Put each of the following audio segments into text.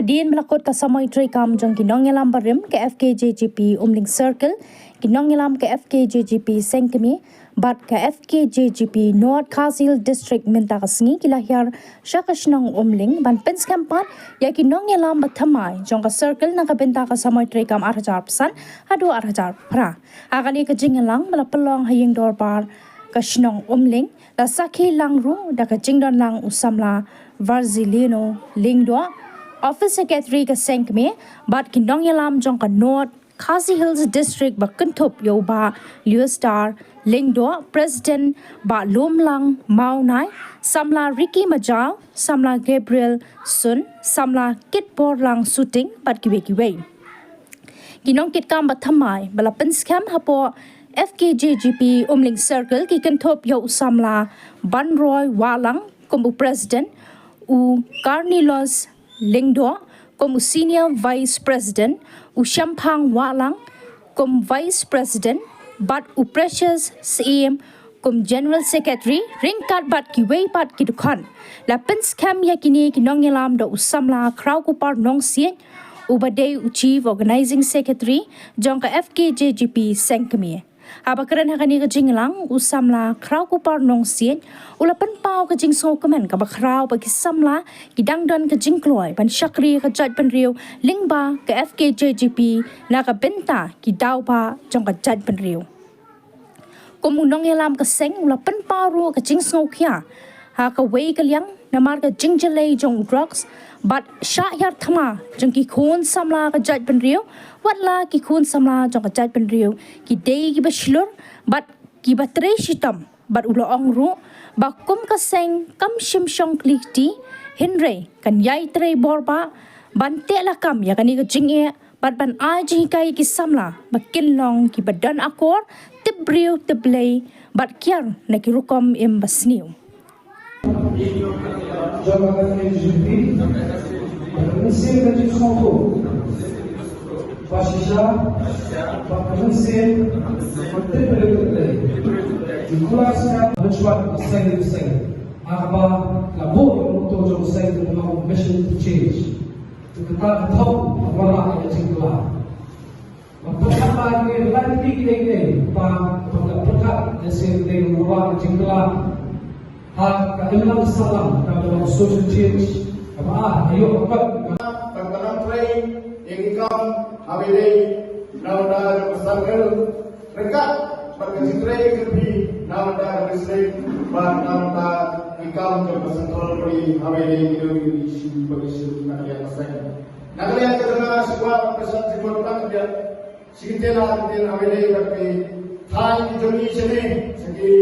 Din melakot ka samoy tehlakam jong kinongelam barim ke FKJGP umling circle kinongelam ke FKJGP sengkemi bat ke FKJGP North Kazil District minta kasngi kila hiar shah shnong umling ban pens kampat ya kinongelam bathamai jong ka circle na kabenta ka samoy tehlakam 8,000% hadu 8,000 pra agani ka jingelang melapelong haying dorbar ka shnong umling la sakhi langru da ka jingdon lang usamla varzilino lingdo Office Secretary ka sengkme bat kinong yalam jong ka North Khasi Hills District ba kentup yo ba Liu Star Lingdo President ba Lumlang Maunai Samla Ricky Majau Samla Gabriel Sun Samla Kitpor lang shooting bat kiwe kinong kitkam ba thamai bala penskam hapo FKJGP umling circle ki kentup yo Samla Banroy Walang como President u Carnilos Lingdo como Senior Vice President, u Shampang Walang como Vice President, bat u Precious CM como General Secretary, ringkat bat kiway bat kidukan. La penskam yakini kinongelam do usamla kraw kupar nong sien, u badai u Chief Organizing Secretary, jong ka FKJGP sengkemi. Abakaran hakani ka jinglang usamla kraw kupar nong sien ulapan pau ka jing so kamen ka bakraw bagi samla kidangdon ka jingkloy ban syakri ka Jaitbynriew lingba ka FKJGP na ka benta kidaw pa jong ka Jaitbynriew kumunong yalam ka seng ulapan pau ro ka jing so kya ha ka way ka liang na mar ka jingjalay jong droks bat shah hiar thma jong ki khun samla ka Jaitbynriew watla ki khun samla jong ka Jaitbynriew ki dei ki bashlur bat ki batre shitam bat ulo ong ru ba kum ka seng kam shim shong klikti hinre kan yai tre borba ban tehlakam ya kani ka jinge bat ban aji kai ki samla ba kinlong ki badan akor tibriu tiblay bat kyar na ki rukom im basniu Comecei a desconto. Baixa já, comecei a ter e clássica, vamos lá, sangue. Agora, a boa, eu estou já sangue de uma mission to change. Tu está top, agora lá, eu tenho lá. Mas para que lá de que para esse tem um lugar de lá. Kailangan salam dalam social change. Ayo Pagtanang train yang ikam habis nawada circle rekat berkecitrei kepi nawada district ban nawada ikam ke central beri habis di isu bagi nakya pasang nakya kerana sebuah pesan simbolan dia sikitela din habis tapi thai joni sini segi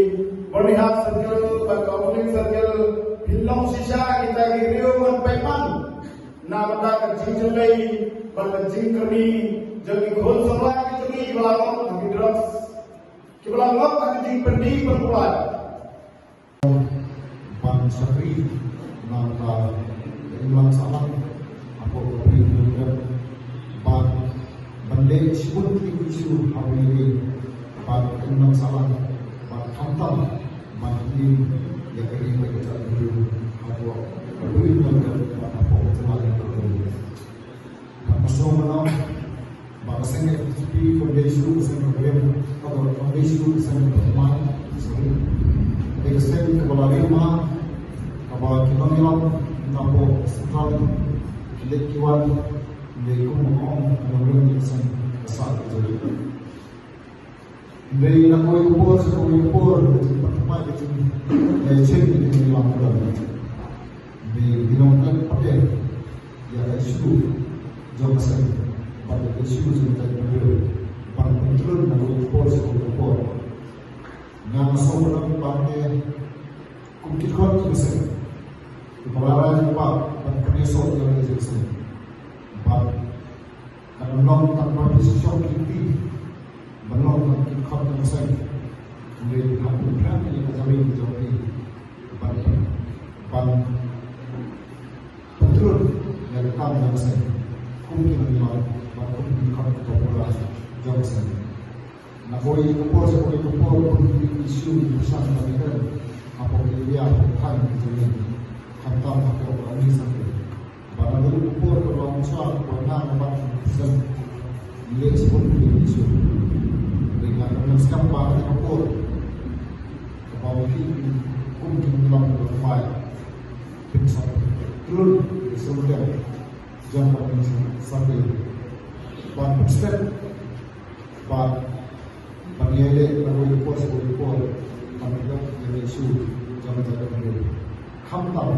Bonihat circle, Berkauling circle, Bilong sisa kita kiriu berpeman. Nama tak jingjalai, berjingkeri, jadi khol semua kita belakang kami drok, kita belakang kami jingperdi berbuat. Bangsa kiri, nama ilang salam, apa kopi juga, bandai sebut isu hari ini, ilang salam. Hantam mandi yang ingin kita dulu apa beri mereka apa kemarin itu masuk malam bahasa FKJGP foundation bersama beliau atau foundation bersama teman sorry kita sedang kembali rumah apa kita bilang apa central kiwan dari kumong kemudian bersama besar itu dari nak kau impor, pertama itu dari sini di Lampung, di Binongkan pakai, ya isu jauh sekali, pada isu sebentar dulu, pada kontrol nak kau impor, nama semua orang pakai, kumkit kau besar, kepala juga, pada penyesal yang ada besar, pada kalau long tanpa position tinggi. Belum ikut dengan dari hampir berapa yang kami menjadi ban betul yang kami dengan saya mungkin memang ban ikut kepada jauh saya. Nak boleh kupor isu bersama dengan apa dia kan jadi hantam apa orang ini sampai. Pada por ruang suara warna nampak sen milik seperti itu dengan mengeskan bahan kapur kebawah ini untuk dalam berfai pingsan turun semudah jangan sampai ban step ban paniele lalu report sebagai report paniele yang isu jangan jangan ham tahu